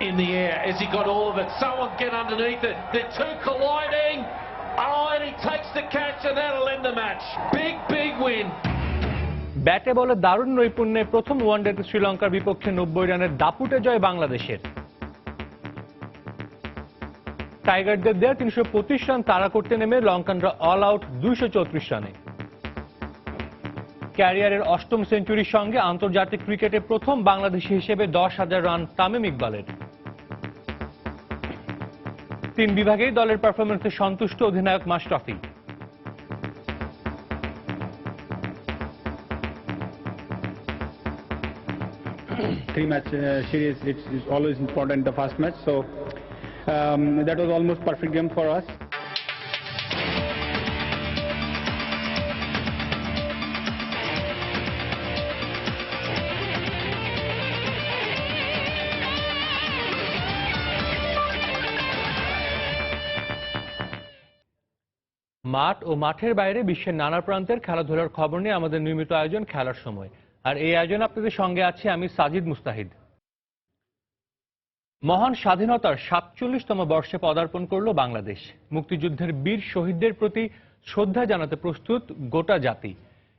in the air. Has he got all of it? Someone get underneath it. They're two colliding. Oh, and he takes the catch, and that'll end the match. Big win. ব্যাটে বলে দারুণ নৈপুণ্যে প্রথম ওয়ানডেতে শ্রীলঙ্কার বিপক্ষে 90 রানের দাপুটে জয় বাংলাদেশের। টাইগারদের দেয়া 325 রান তাড়া করতে নেমে লঙ্কানরা অল আউট 234 রানে। ক্যারিয়ারের অষ্টম সেঞ্চুরির সঙ্গে আন্তর্জাতিক ক্রিকেটে প্রথম বাংলাদেশি হিসেবে 10,000 রান তামিম ইকবালের। 3 বিভাগেই দলের পারফরম্যান্সে সন্তুষ্ট অধিনায়ক Mashrafe. Three-match series, it's always important the first match, so that was almost perfect game for us. মাঠ ও মাঠের বাইরে বিশ্বের নানা প্রান্তের খেলাধুলার খবর নিয়ে আমাদের নিয়মিত আয়োজন খেলার সময়। আর এই আয়োজন আপনাদের সঙ্গে আছি আমি সাজিদ মুস্তাহিদ। মহান স্বাধীনতার 47তম বর্ষে পদার্পণ করল বাংলাদেশ। মুক্তিযুদ্ধের বীর শহীদদের প্রতি শ্রদ্ধা জানাতে প্রস্তুত গোটা জাতি।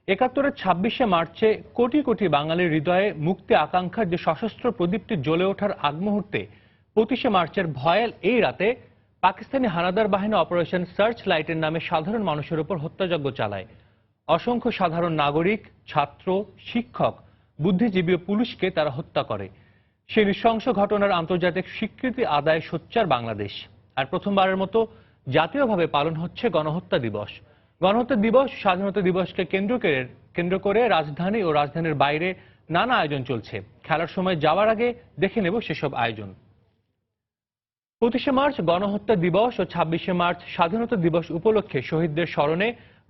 ৭১-এর ২৬শে মার্চে কোটি কোটি বাঙালির হৃদয়ে মুক্তি আকাঙ্ক্ষার যে সশস্ত্র প্রদীপটি জ্বলে ওঠার আগ মুহূর্তে ২৫শে মার্চের ভয়াল এই রাতে পাকিস্তানি হানাদার বাহিনী অপারেশন সার্চ লাইটের নামে সাধারণ মানুষের উপর হত্যাযজ্ঞ চালায়। অসংখ্য সাধারণ নাগরিক, ছাত্র, শিক্ষক, বুদ্ধিজীবী ও পুলিশকে তারা হত্যা করে। সেই নৃশংস ঘটনার আন্তর্জাতিক স্বীকৃতি আদায় সোচ্চার বাংলাদেশ। আর প্রথমবারের মতো জাতীয়ভাবে পালন হচ্ছে গণহত্যা দিবস। গণহত্যা দিবস, স্বাধীনতা দিবসকে কেন্দ্র করে রাজধানী ও রাজধানীর বাইরে নানা আয়োজন চলছে। খেলার সময় যাওয়ার আগে দেখে নেব সেসব আয়োজন। ২৫শে মার্চ গণহত্যা দিবস ও ২৬শে মার্চ স্বাধীনতা দিবস উপলক্ষে শহীদদের স্মরণে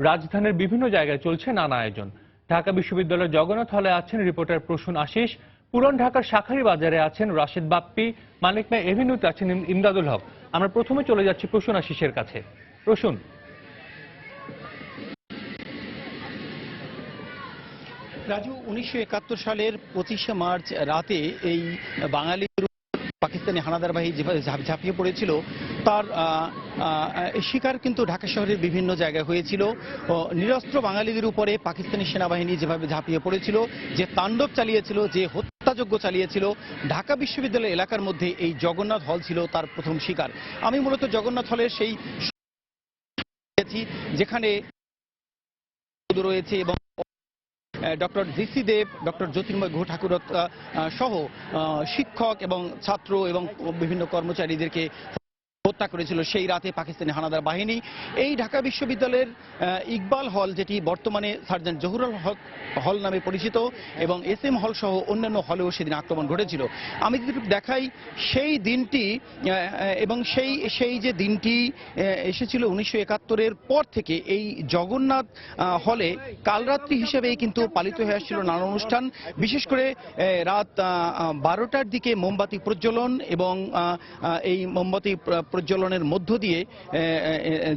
রাজধানীর বিভিন্ন জায়গায় চলছে নানা আয়োজন। ঢাকা বিশ্ববিদ্যালয়ের জগন্নাথ হলে আছেন রিপোর্টার প্রসূন আশিস, পুরান ঢাকার শাখারী বাজারে আছেন রাশেদ বাপ্পি, মানিক মিয়া এভিনিউতে আছেন ইমদাদুল হক। আমরা প্রথমে চলে যাচ্ছি প্রসূন আশিসের কাছে। প্রসূন, রাজু, ১৯৭১ সালের ২৫শে মার্চ রাতে এই বাঙালি পাকিস্তানি হানাদার বাহিনী যেভাবে ঝাঁপিয়ে পড়েছিল তার শিকার কিন্তু ঢাকা শহরের বিভিন্ন জায়গায় হয়েছিল। নিরস্ত্র বাঙালিদের উপরে পাকিস্তানি সেনাবাহিনী যেভাবে ঝাঁপিয়ে পড়েছিল, যে তাণ্ডব চালিয়েছিল, যে হত্যাযজ্ঞ চালিয়েছিল, ঢাকা বিশ্ববিদ্যালয় এলাকার মধ্যে এই জগন্নাথ হল ছিল তার প্রথম শিকার। আমি মূলত জগন্নাথ হলের সেই যেখানে রয়েছে এবং ডক্টর জিসি দেব, ডক্টর জ্যোতির্ময় গুহ ঠাকুর সহ শিক্ষক এবং ছাত্র এবং বিভিন্ন কর্মচারীদেরকে হত্যা করেছিল সেই রাতে পাকিস্তানি হানাদার বাহিনী। এই ঢাকা বিশ্ববিদ্যালয়ের ইকবাল হল, যেটি বর্তমানে সার্জেন্ট জহুরুল হক হল নামে পরিচিত, এবং SM হল সহ অন্যান্য হলেও সেদিন আক্রমণ ঘটেছিল। আমি যদি দেখাই সেই দিনটি এবং সেই যে দিনটি এসেছিল ১৯৭১-এর পর থেকে এই জগন্নাথ হলে কালরাত্রি হিসেবেই কিন্তু পালিত হয়ে আসছিল নানা অনুষ্ঠান। বিশেষ করে রাত ১২টার দিকে মোমবাতি প্রজ্বলন এবং এই মোমবাতি প্রজ্বলনের মধ্য দিয়ে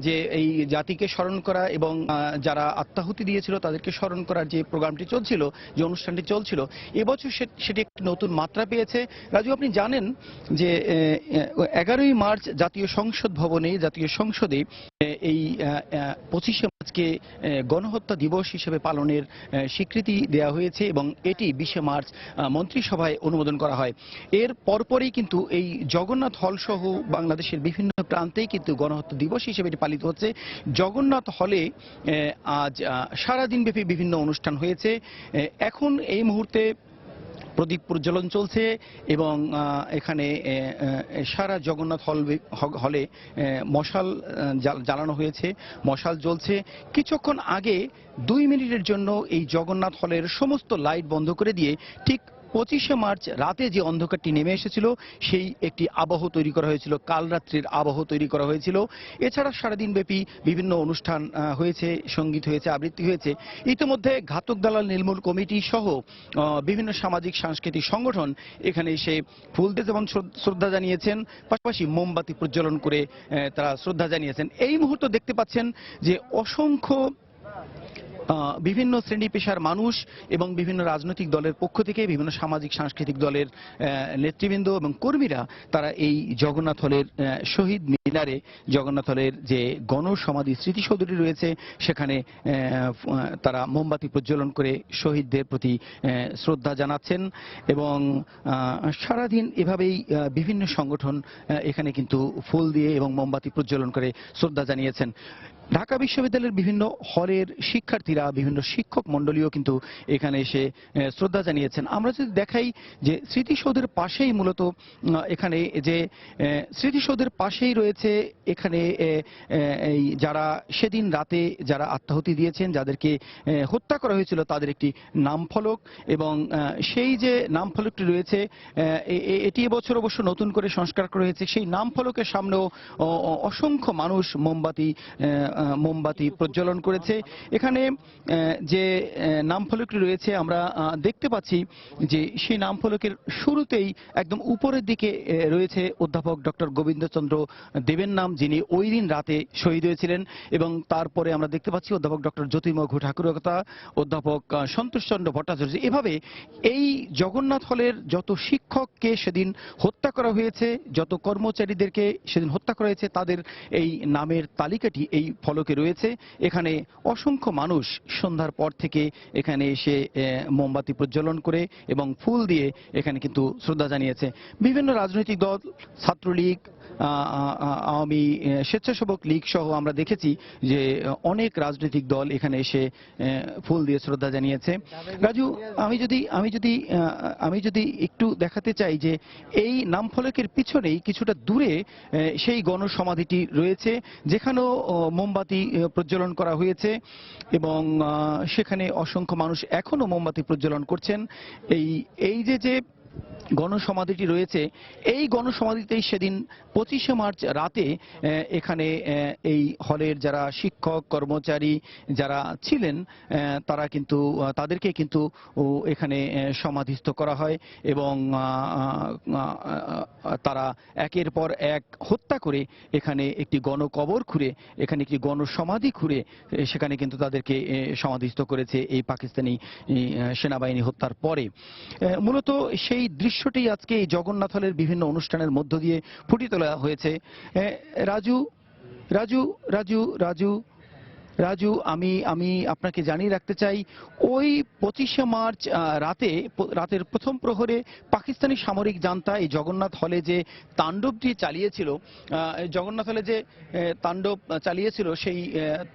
যে এই জাতিকে স্মরণ করা এবং যারা আত্মাহুতি দিয়েছিল তাদেরকে স্মরণ করার যে প্রোগ্রামটি চলছিল, যে অনুষ্ঠানটি চলছিল, এবছর সেটি একটি নতুন মাত্রা পেয়েছে। রাজু, আপনি জানেন যে ১১ই মার্চ জাতীয় সংসদ ভবনে, জাতীয় সংসদে এই ২৫শে মার্চকে গণহত্যা দিবস হিসেবে পালনের স্বীকৃতি দেওয়া হয়েছে এবং এটি ২০শে মার্চ মন্ত্রিসভায় অনুমোদন করা হয়। এর পরপরই কিন্তু এই জগন্নাথ হল সহ বাংলাদেশের বিভিন্ন প্রান্তেই কিন্তু গণহত্যা দিবস হিসেবে এটি পালিত হচ্ছে। জগন্নাথ হলে আজ সারাদিনব্যাপী বিভিন্ন অনুষ্ঠান হয়েছে। এখন এই মুহূর্তে প্রদীপ প্রজ্বলন চলছে এবং এখানে সারা জগন্নাথ হলে মশাল জ্বালানো হয়েছে, মশাল জ্বলছে। কিছুক্ষণ আগে 2 মিনিটের জন্য এই জগন্নাথ হলের সমস্ত লাইট বন্ধ করে দিয়ে ঠিক ২৫শে মার্চ রাতে যে অন্ধকারটি নেমে এসেছিল সেই একটি আবহ তৈরি করা হয়েছিল, কালরাত্রির আবহ তৈরি করা হয়েছিল। এছাড়া সারাদিনব্যাপী বিভিন্ন অনুষ্ঠান হয়েছে, সঙ্গীত হয়েছে, আবৃত্তি হয়েছে। ইতিমধ্যে ঘাতক দালাল নির্মূল কমিটি সহ বিভিন্ন সামাজিক সাংস্কৃতিক সংগঠন এখানে এসে ফুল দিয়ে যেমন শ্রদ্ধা জানিয়েছেন, পাশাপাশি মোমবাতি প্রজ্বলন করে তারা শ্রদ্ধা জানিয়েছেন। এই মুহূর্তে দেখতে পাচ্ছেন যে অসংখ্য বিভিন্ন শ্রেণী পেশার মানুষ এবং বিভিন্ন রাজনৈতিক দলের পক্ষ থেকে বিভিন্ন সামাজিক সাংস্কৃতিক দলের নেতৃবৃন্দ এবং কর্মীরা তারা এই জগন্নাথ হলের শহীদ মিনারে জগন্নাথ হলের যে গণসমাধি স্মৃতিসৌধটি রয়েছে সেখানে তারা মোমবাতি প্রজ্বলন করে শহীদদের প্রতি শ্রদ্ধা জানাচ্ছেন এবং সারাদিন এভাবেই বিভিন্ন সংগঠন এখানে কিন্তু ফুল দিয়ে এবং মোমবাতি প্রজ্বলন করে শ্রদ্ধা জানিয়েছেন। ঢাকা বিশ্ববিদ্যালয়ের বিভিন্ন হলের শিক্ষার্থীরা বিভিন্ন শিক্ষক মণ্ডলীও কিন্তু এখানে এসে শ্রদ্ধা জানিয়েছেন। আমরা যদি দেখাই যে স্মৃতিসৌধের পাশেই মূলত এখানে যে স্মৃতিসৌধের পাশেই রয়েছে এখানে এই যারা সেদিন রাতে যারা আত্মাহুতি দিয়েছেন যাদেরকে হত্যা করা হয়েছিল তাদের একটি নামফলক এবং সেই যে নামফলকটি রয়েছে এটি এবছর অবশ্য নতুন করে সংস্কার করা হয়েছে। সেই নামফলকের সামনেও অসংখ্য মানুষ মোমবাতি প্রজ্বলন করেছে। এখানে যে নামফলকটি রয়েছে আমরা দেখতে পাচ্ছি যে সেই নামফলকের শুরুতেই একদম উপরের দিকে রয়েছে অধ্যাপক ডক্টর গোবিন্দচন্দ্র দেবের নাম, যিনি ওই দিন রাতে শহীদ হয়েছিলেন এবং তারপরে আমরা দেখতে পাচ্ছি অধ্যাপক ডক্টর জ্যোতির্ময় ঘোষ ঠাকুরের কথা, অধ্যাপক সন্তোষচন্দ্র ভট্টাচার্য। এভাবে এই জগন্নাথ হলের যত শিক্ষককে সেদিন হত্যা করা হয়েছে, যত কর্মচারীদেরকে সেদিন হত্যা করা হয়েছে তাদের এই নামের তালিকাটি এই ফলকে রয়েছে। এখানে অসংখ্য মানুষ সন্ধ্যার পর থেকে এখানে এসে মোমবাতি প্রজ্বলন করে এবং ফুল দিয়ে এখানে কিন্তু শ্রদ্ধা জানিয়েছে। বিভিন্ন রাজনৈতিক দল, ছাত্রলীগ, আওয়ামী স্বেচ্ছাসেবক লীগ সহ আমরা দেখেছি যে অনেক রাজনৈতিক দল এখানে এসে ফুল দিয়ে শ্রদ্ধা জানিয়েছে। রাজু, আমি যদি একটু দেখাতে চাই যে এই নামফলকের পিছনেই কিছুটা দূরে সেই গণসমাধিটি রয়েছে যেখানেও মোমবাতি প্রজ্বলন করা হয়েছে এবং সেখানে অসংখ্য মানুষ এখনো মোমবাতি প্রজ্বলন করছেন। এই যে গণসমাধিটি রয়েছে এই গণসমাধিতেই সেদিন 25শে মার্চ রাতে এখানে এই হলের যারা শিক্ষক কর্মচারী যারা ছিলেন তাদেরকে কিন্তু এখানে সমাধিস্থ করা হয় এবং তারা একের পর এক হত্যা করে এখানে একটি গণকবর খুঁড়ে এখানে একটি গণসমাধি খুঁড়ে সেখানে কিন্তু তাদেরকে সমাধিস্থ করেছে এই পাকিস্তানি সেনাবাহিনী হত্যার পরে। মূলত সেই দৃশ্যটি আজকে এই জগন্নাথ হলের বিভিন্ন অনুষ্ঠানের মধ্য দিয়ে ফুটিয়ে তোলা হয়েছে। রাজু, আমি আপনাকে জানিয়ে রাখতে চাই ওই 25শে মার্চ রাতের প্রথম প্রহরে পাকিস্তানি সামরিক জান্তা এই জগন্নাথ হলে যে তাণ্ডবটি চালিয়েছিল, জগন্নাথ হলে যে তাণ্ডব চালিয়েছিল সেই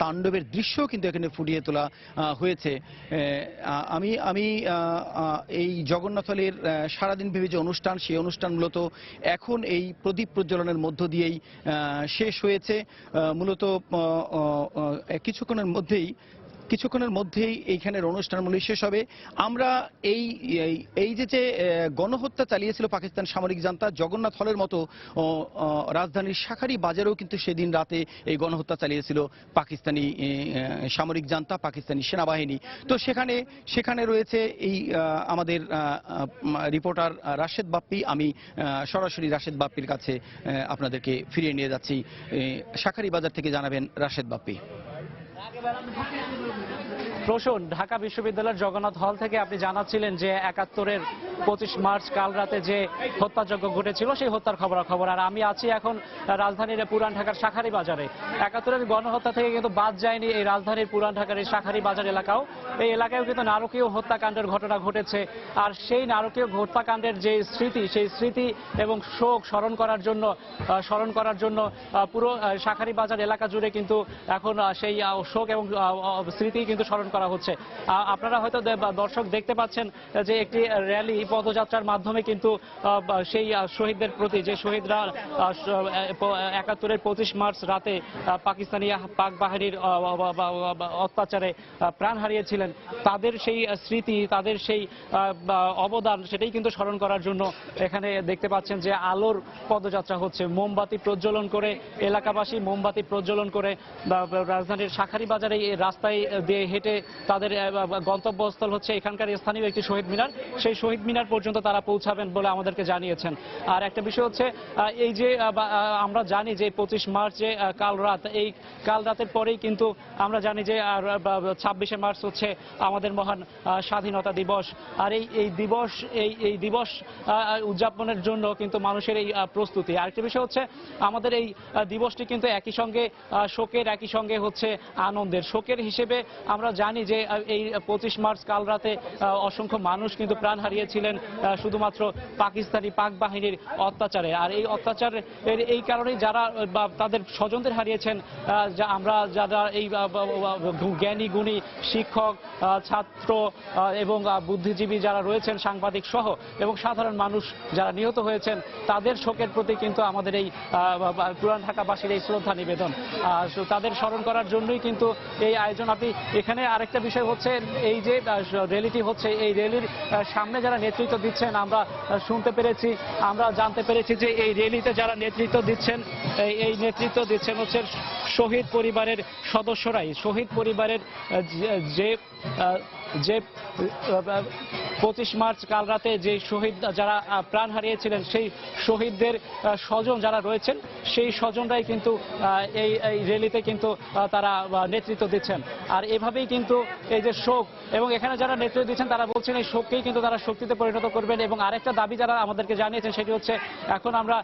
তাণ্ডবের দৃশ্য কিন্তু এখানে ফুটিয়ে তোলা হয়েছে। আমি এই জগন্নাথ হলের সারাদিন ভেবে যে অনুষ্ঠান সেই অনুষ্ঠান মূলত এখন এই প্রদীপ প্রজ্বলনের মধ্য দিয়েই শেষ হয়েছে। মূলত কিছুক্ষণের মধ্যেই এইখানের অনুষ্ঠান মূল্য শেষ হবে। আমরা এই যে গণহত্যা চালিয়েছিল পাকিস্তান সামরিক জান্তা, জগন্নাথ হলের মতো রাজধানীর শাখারি বাজারেও কিন্তু সেদিন রাতে এই গণহত্যা চালিয়েছিল পাকিস্তানি সামরিক জান্তা, পাকিস্তানি সেনাবাহিনী। তো সেখানে রয়েছে এই আমাদের রিপোর্টার রাশেদ বাপ্পি। আমি সরাসরি রাশেদ বাপ্পির কাছে আপনাদেরকে ফিরিয়ে নিয়ে যাচ্ছি। শাখারি বাজার থেকে জানাবেন রাশেদ বাপ্পি। প্রসূন, ঢাকা বিশ্ববিদ্যালয়ের জগন্নাথ হল থেকে আপনি জানাচ্ছিলেন যে 71-এর 25 মার্চ কাল রাতে যে হত্যাযজ্ঞ ঘটেছিল সেই হত্যার খবরাখবর। আর আমি আছি এখন রাজধানীর পুরান ঢাকার শাখারি বাজারে। 71-এর গণহত্যা থেকে কিন্তু বাদ যায়নি এই রাজধানীর পুরান ঢাকার এই শাখারি বাজার এলাকাও। এই এলাকায়ও কিন্তু নারকীয় হত্যাকাণ্ডের ঘটনা ঘটেছে। আর সেই নারকীয় হত্যাকাণ্ডের যে স্মৃতি, সেই স্মৃতি এবং শোক স্মরণ করার জন্য পুরো শাখারি বাজার এলাকা জুড়ে কিন্তু এখন সেই শোক এবং স্মৃতি কিন্তু স্মরণ করা হচ্ছে। আপনারা হয়তো দর্শক দেখতে পাচ্ছেন যে একটি র্যালি পদযাত্রার মাধ্যমে কিন্তু সেই শহীদদের প্রতি, যে শহীদরা 71-এর 25 মার্চ রাতে পাকিস্তানি পাক বাহিনীর অত্যাচারে প্রাণ হারিয়েছিলেন, তাদের সেই স্মৃতি, তাদের সেই অবদান, সেটাই কিন্তু স্মরণ করার জন্য এখানে দেখতে পাচ্ছেন যে আলোর পদযাত্রা হচ্ছে। মোমবাতি প্রজ্বলন করে এলাকাবাসী মোমবাতি প্রজ্বলন করে রাজধানীর শাখারি বাজারে রাস্তায় দিয়ে হেঁটে তাদের গন্তব্যস্থল হচ্ছে এখানকার স্থানীয় একটি শহীদ মিনার, সেই শহীদ মিনার পর্যন্ত তারা পৌঁছাবেন বলে আমাদেরকে জানিয়েছেন। আর একটা বিষয় হচ্ছে এই যে আমরা জানি যে 25 মার্চ যে কাল রাতের পরেই কিন্তু আমরা জানি যে 26শে মার্চ হচ্ছে আমাদের মহান স্বাধীনতা দিবস। আর এই দিবস উদযাপনের জন্য কিন্তু মানুষের এই প্রস্তুতি। আরেকটা বিষয় হচ্ছে আমাদের এই দিবসটি কিন্তু একই সঙ্গে শোকের, একই সঙ্গে হচ্ছে আনন্দের। শোকের হিসেবে আমরা জানি যে এই 25 মার্চ কাল রাতে অসংখ্য মানুষ কিন্তু প্রাণ হারিয়েছিলেন শুধুমাত্র পাক বাহিনীর অত্যাচারে। আর এই অত্যাচারের এই কারণেই যারা তাদের স্বজনদের হারিয়েছেন, আমরা যারা এই জ্ঞানী গুণী শিক্ষক, ছাত্র এবং বুদ্ধিজীবী যারা রয়েছেন, সাংবাদিক সহ এবং সাধারণ মানুষ যারা নিহত হয়েছেন, তাদের শোকের প্রতি কিন্তু আমাদের এই পুরান ঢাকাবাসীর এই শ্রদ্ধা নিবেদন। তাদের স্মরণ করার জন্যই কিন্তু এই আয়োজন। আপনি এখানে আরেকটা বিষয় হচ্ছে এই যে র্যালিটি হচ্ছে, এই র্যালির সামনে যারা নেতৃত্ব দিচ্ছেন আমরা শুনতে পেরেছি, আমরা জানতে পেরেছি যে এই র্যালিতে যারা নেতৃত্ব দিচ্ছেন, এই নেতৃত্ব দিচ্ছেন হচ্ছে শহীদ পরিবারের সদস্যরাই। শহীদ পরিবারের যে 25 মার্চ কাল রাতে যে শহীদ যারা প্রাণ হারিয়েছিলেন, সেই শহীদদের স্বজন যারা রয়েছেন, সেই স্বজনরাই কিন্তু এই র্যালিতে কিন্তু তারা নেতৃত্ব দিচ্ছেন। আর এভাবেই কিন্তু এই যে শোক, এবং এখানে যারা নেতৃত্ব দিচ্ছেন তারা বলছেন এই শোককেই কিন্তু তারা শক্তিতে পরিণত করবেন। এবং আরেকটা দাবি যারা আমাদেরকে জানিয়েছেন সেটি হচ্ছে এখন আমরা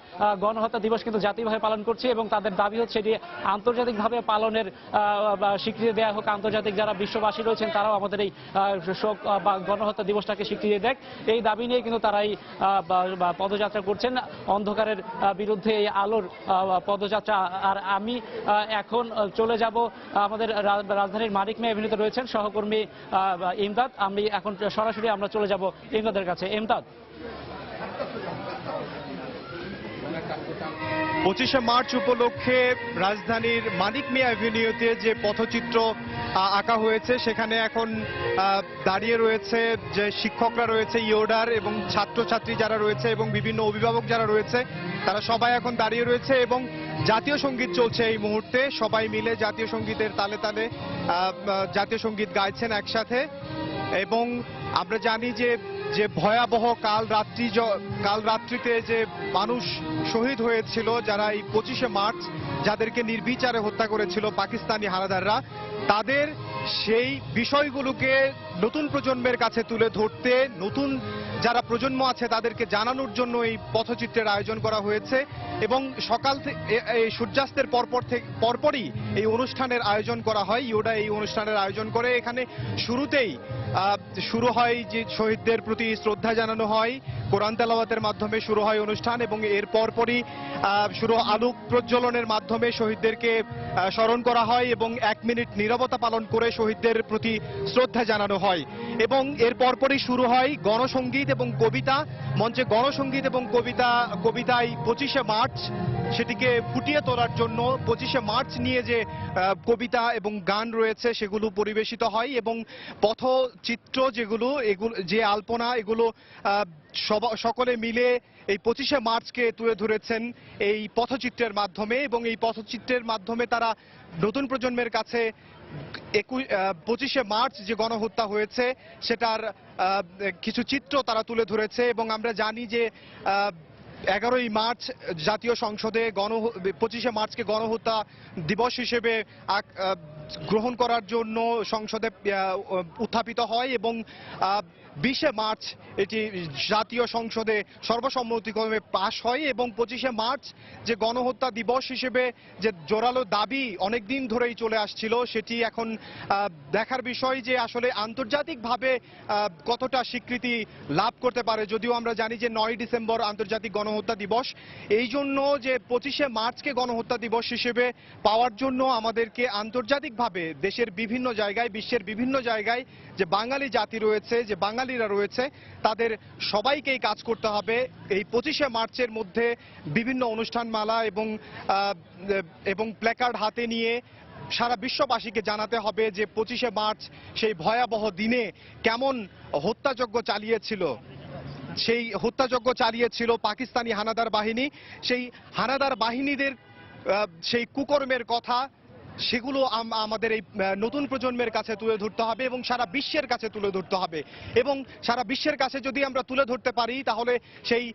গণহত্যা দিবস কিন্তু জাতীয়ভাবে পালন করছি, এবং তাদের দাবি হচ্ছে এটি আন্তর্জাতিকভাবে পালনের স্বীকৃতি দেওয়া হোক। আন্তর্জাতিক যারা বিশ্ববাসী রয়েছেন তারাও আমাদের এই শোক বা গণহত্যা দিবসটাকে স্বীকৃতি দেয়, এই দাবি নিয়ে কিন্তু তারা এই পদযাত্রা করছেন, অন্ধকারের বিরুদ্ধে এই আলোর পদযাত্রা। আর আমি এখন চলে যাব আমাদের রাজধানীর মানিক মিয়া এভিনিউতে রয়েছেন সহকর্মী ইমদাদ। আমি এখন সরাসরি আমরা চলে যাব ইমদাদের কাছে। ইমদাদ, 25শে মার্চ উপলক্ষে রাজধানীর মানিক মিয়া এভিনিউতে যে পথচিত্র আঁকা হয়েছে, সেখানে এখন দাঁড়িয়ে রয়েছে যে শিক্ষকরা রয়েছে, ইয়োডার এবং ছাত্রছাত্রী যারা রয়েছে এবং বিভিন্ন অভিভাবক যারা রয়েছে, তারা সবাই এখন দাঁড়িয়ে রয়েছে এবং জাতীয় সঙ্গীত চলছে এই মুহূর্তে। সবাই মিলে জাতীয় সঙ্গীতের তালে তালে জাতীয় সঙ্গীত গাইছেন একসাথে। এবং আমরা জানি যে ভয়াবহ কাল রাত্রিতে যে মানুষ শহীদ হয়েছিল, যারা এই 25শে মার্চ যাদেরকে নির্বিচারে হত্যা করেছিল পাকিস্তানি হানাদাররা, তাদের সেই বিষয়গুলোকে নতুন প্রজন্মের কাছে তুলে ধরতে, নতুন যারা প্রজন্ম আছে তাদেরকে জানানোর জন্য এই পথচিত্রের আয়োজন করা হয়েছে। এবং সকাল এই সূর্যাস্তের পরপরই এই অনুষ্ঠানের আয়োজন করা হয়। ইয়োডা এই অনুষ্ঠানের আয়োজন করে। এখানে শুরুতেই শুরু হয় যে শহীদদের প্রতি শ্রদ্ধা জানানো হয়, কোরআন তেলাওয়াতের মাধ্যমে শুরু হয় অনুষ্ঠান, এবং এর পরপরই শুরু আলোক প্রজ্বলনের মাধ্যমে শহীদদেরকে স্মরণ করা হয় এবং 1 মিনিট নীরবতা পালন করে শহীদদের প্রতি শ্রদ্ধা জানানো হয়। এবং এর পরপরই শুরু হয় গণসঙ্গীত এবং কবিতা। মঞ্চে গণসঙ্গীত এবং কবিতায় 25শে মার্চ সেটিকে ফুটিয়ে তোলার জন্য 25শে মার্চ নিয়ে যে কবিতা এবং গান রয়েছে সেগুলো পরিবেশিত হয়। এবং পথচিত্র যে আলপনা, এগুলো সকলে মিলে এই 25শে মার্চকে তুলে ধরেছেন এই পথচিত্রের মাধ্যমে। এবং এই পথচিত্রের মাধ্যমে তারা নতুন প্রজন্মের কাছে 25শে মার্চ যে গণহত্যা হয়েছে সেটার কিছু চিত্র তারা তুলে ধরেছে। এবং আমরা জানি যে 11ই মার্চ জাতীয় সংসদে 25শে মার্চকে গণহত্যা দিবস হিসেবে গ্রহণ করার জন্য সংসদে উত্থাপিত হয় এবং 20শে মার্চ এটি জাতীয় সংসদে সর্বসম্মতিক্রমে পাশ হয়। এবং 25শে মার্চ যে গণহত্যা দিবস হিসেবে যে জোরালো দাবি অনেকদিন ধরেই চলে আসছিল, সেটি এখন দেখার বিষয় যে আসলে আন্তর্জাতিকভাবে কতটা স্বীকৃতি লাভ করতে পারে। যদিও আমরা জানি যে 9ই ডিসেম্বর আন্তর্জাতিক গণহত্যা দিবস, এই জন্য যে 25শে মার্চকে গণহত্যা দিবস হিসেবে পাওয়ার জন্য আমাদেরকে আন্তর্জাতিকভাবে দেশের বিভিন্ন জায়গায়, বিশ্বের বিভিন্ন জায়গায় যে বাঙালি জাতি রয়েছে, যে বাঙালিরা রয়েছে, তাদের সবাইকেই কাজ করতে হবে এই 25শে মার্চের মধ্যে বিভিন্ন অনুষ্ঠানমালা এবং প্ল্যাকার্ড হাতে নিয়ে সারা বিশ্ববাসীকে জানাতে হবে যে 25শে মার্চ সেই ভয়াবহ দিনে কেমন হত্যাযজ্ঞ চালিয়েছিল পাকিস্তানি হানাদার বাহিনী। সেই হানাদার বাহিনীদের সেই কুকর্মের কথা সেগুলো আমাদের এই নতুন প্রজন্মের কাছে তুলে ধরতে হবে এবং সারা বিশ্বের কাছে তুলে ধরতে হবে। এবং সারা বিশ্বের কাছে যদি আমরা তুলে ধরতে পারি তাহলে সেই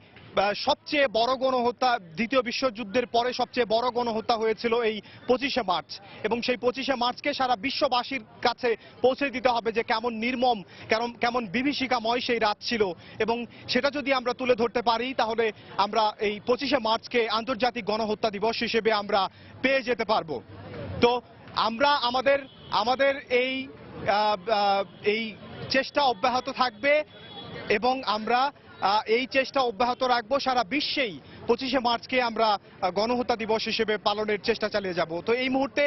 সবচেয়ে বড় গণহত্যা, দ্বিতীয় বিশ্বযুদ্ধের পরে সবচেয়ে বড় গণহত্যা হয়েছিল এই 25শে মার্চ, এবং সেই 25শে মার্চকে সারা বিশ্ববাসীর কাছে পৌঁছে দিতে হবে যে কেমন নির্মম, কেমন বিভীষিকাময় সেই রাত ছিল। এবং সেটা যদি আমরা তুলে ধরতে পারি তাহলে আমরা এই 25শে মার্চকে আন্তর্জাতিক গণহত্যা দিবস হিসেবে আমরা পেয়ে যেতে পারবো। তো আমরা আমাদের এই চেষ্টা অব্যাহত থাকবে এবং আমরা এই চেষ্টা অব্যাহত রাখবো। সারা বিশ্বেই 25শে মার্চকে আমরা গণহত্যা দিবস হিসেবে পালনের চেষ্টা চালিয়ে যাব। তো এই মুহূর্তে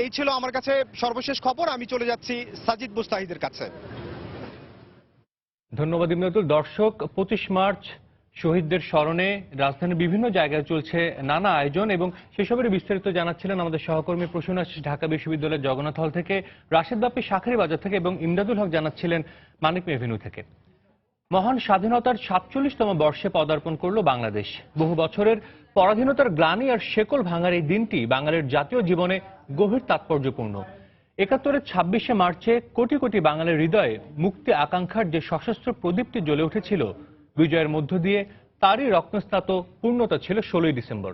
এই ছিল আমার কাছে সর্বশেষ খবর। আমি চলে যাচ্ছি সাজিদ মুস্তাহিদের কাছে। ধন্যবাদ ইমদাদুল। দর্শক, 25 মার্চ শহীদদের স্মরণে রাজধানীর বিভিন্ন জায়গায় চলছে নানা আয়োজন, এবং সেসবের বিস্তারিত জানাচ্ছিলেন আমাদের সহকর্মী প্রসূন আশিস ঢাকা বিশ্ববিদ্যালয়ের জগন্নাথ হল থেকে, রাশেদ বাপ্পী শাঁখারী বাজার থেকে এবং ইমদাদুল হক জানাচ্ছিলেন মানিক এভিনিউ থেকে। মহান স্বাধীনতার 47তম বর্ষে পদার্পণ করল বাংলাদেশ। বহু বছরের পরাধীনতার গ্লানি আর শেকল ভাঙার এই দিনটি বাঙালির জাতীয় জীবনে গভীর তাৎপর্যপূর্ণ। 71-এর 26শে মার্চে কোটি কোটি বাঙালির হৃদয়ে মুক্তি আকাঙ্ক্ষার যে সশস্ত্র প্রদীপটি জ্বলে উঠেছিল, বিজয়ের মধ্য দিয়ে তারই রত্নস্নাত পূর্ণতা ছিল 16ই ডিসেম্বর।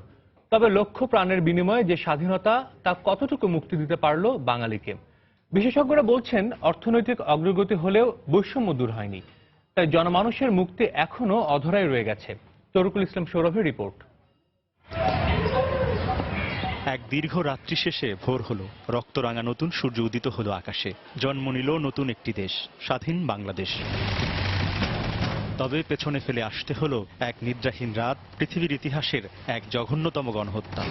তবে লক্ষ প্রাণের বিনিময়ে যে স্বাধীনতা, তা কতটুকু মুক্তি দিতে পারল বাঙালিকে? বিশেষজ্ঞরা বলছেন, অর্থনৈতিক অগ্রগতি হলেও বৈষম্য দূর হয়নি, তাই জনমানুষের মুক্তি এখনো অধরাই রয়ে গেছে। তরুকুল ইসলাম সৌরভের রিপোর্ট। এক দীর্ঘ রাত্রি শেষে ভোর হলো, রক্তরাঙা নতুন সূর্য উদিত হলো আকাশে। জন্ম নিল নতুন একটি দেশ, স্বাধীন বাংলাদেশ। তবে পেছনে ফেলে আসতে হলো এক নিদ্রাহীন রাত, পৃথিবীর ইতিহাসের এক জঘন্যতম গণহত্যা।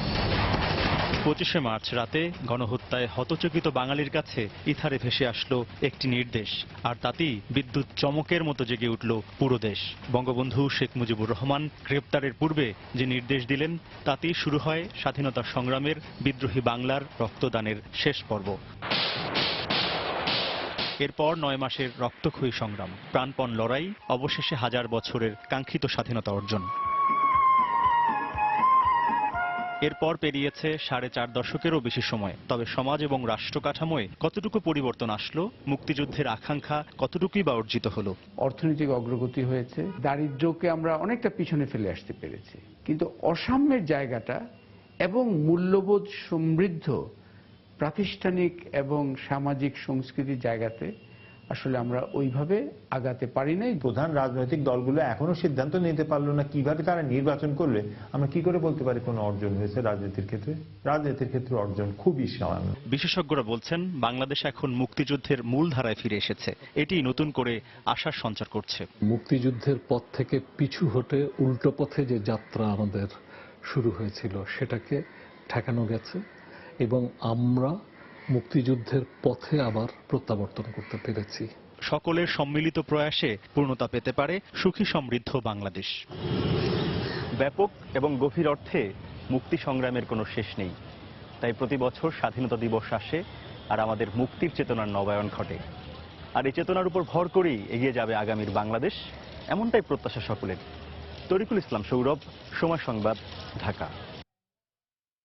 25শে মার্চ রাতে গণহত্যায় হতচকিত বাঙালির কাছে ইথারে ভেসে আসলো একটি নির্দেশ, আর তাতেই বিদ্যুৎ চমকের মতো জেগে উঠল পুরো দেশ। বঙ্গবন্ধু শেখ মুজিবুর রহমান গ্রেপ্তারের পূর্বে যে নির্দেশ দিলেন, তাতেই শুরু হয় স্বাধীনতা সংগ্রামের, বিদ্রোহী বাংলার রক্তদানের শেষ পর্ব। এরপর 9 মাসের রক্তক্ষয়ী সংগ্রাম, প্রাণপণ লড়াই, অবশেষে হাজার বছরের কাঙ্ক্ষিত স্বাধীনতা অর্জন। এরপর পেরিয়েছে 4.5 দশকেরও বেশি সময়। তবে সমাজ এবং রাষ্ট্র কাঠামোয় কতটুকু পরিবর্তন আসলো, মুক্তিযুদ্ধের আকাঙ্ক্ষা কতটুকুই বা অর্জিত হলো? অর্থনৈতিক অগ্রগতি হয়েছে, দারিদ্র্যকে আমরা অনেকটা পিছনে ফেলে আসতে পেরেছি, কিন্তু অসাম্যের জায়গাটা এবং মূল্যবোধ সমৃদ্ধ প্রাতিষ্ঠানিক এবং সামাজিক সংস্কৃতির জায়গাতে আসলে আমরা ওইভাবে আগাতে পারি নাই। প্রধান রাজনৈতিক দলগুলো এখনো সিদ্ধান্ত নিতে পারলো না কিভাবে তারা নির্বাচন করলে আমরা কি করে বলতে পারি কোনো অর্জন হয়েছে রাজনীতির ক্ষেত্রে? রাজনীতির ক্ষেত্রে অর্জন খুবই সামান্য। বিশেষজ্ঞরা বলছেন, বাংলাদেশ এখন মুক্তিযুদ্ধের মূল ধারায় ফিরে এসেছে। এটি নতুন করে আশার সঞ্চার করছে। মুক্তিযুদ্ধের পথ থেকে পিছু হটে উল্টো পথে যে যাত্রা আমাদের শুরু হয়েছিল, সেটাকে ঠেকানো গেছে এবং আমরা মুক্তিযুদ্ধের পথে আবার প্রত্যাবর্তন করতে পেরেছি। সকলের সম্মিলিত প্রয়াসে পূর্ণতা পেতে পারে সুখী সমৃদ্ধ বাংলাদেশ। ব্যাপক এবং গভীর অর্থে মুক্তি সংগ্রামের কোনো শেষ নেই, তাই প্রতি বছর স্বাধীনতা দিবস আসে আর আমাদের মুক্তির চেতনার নবায়ন ঘটে। আর এই চেতনার উপর ভর করেই এগিয়ে যাবে আগামীর বাংলাদেশ, এমনটাই প্রত্যাশা সকলের। তরিকুল ইসলাম সৌরভ, সময় সংবাদ, ঢাকা।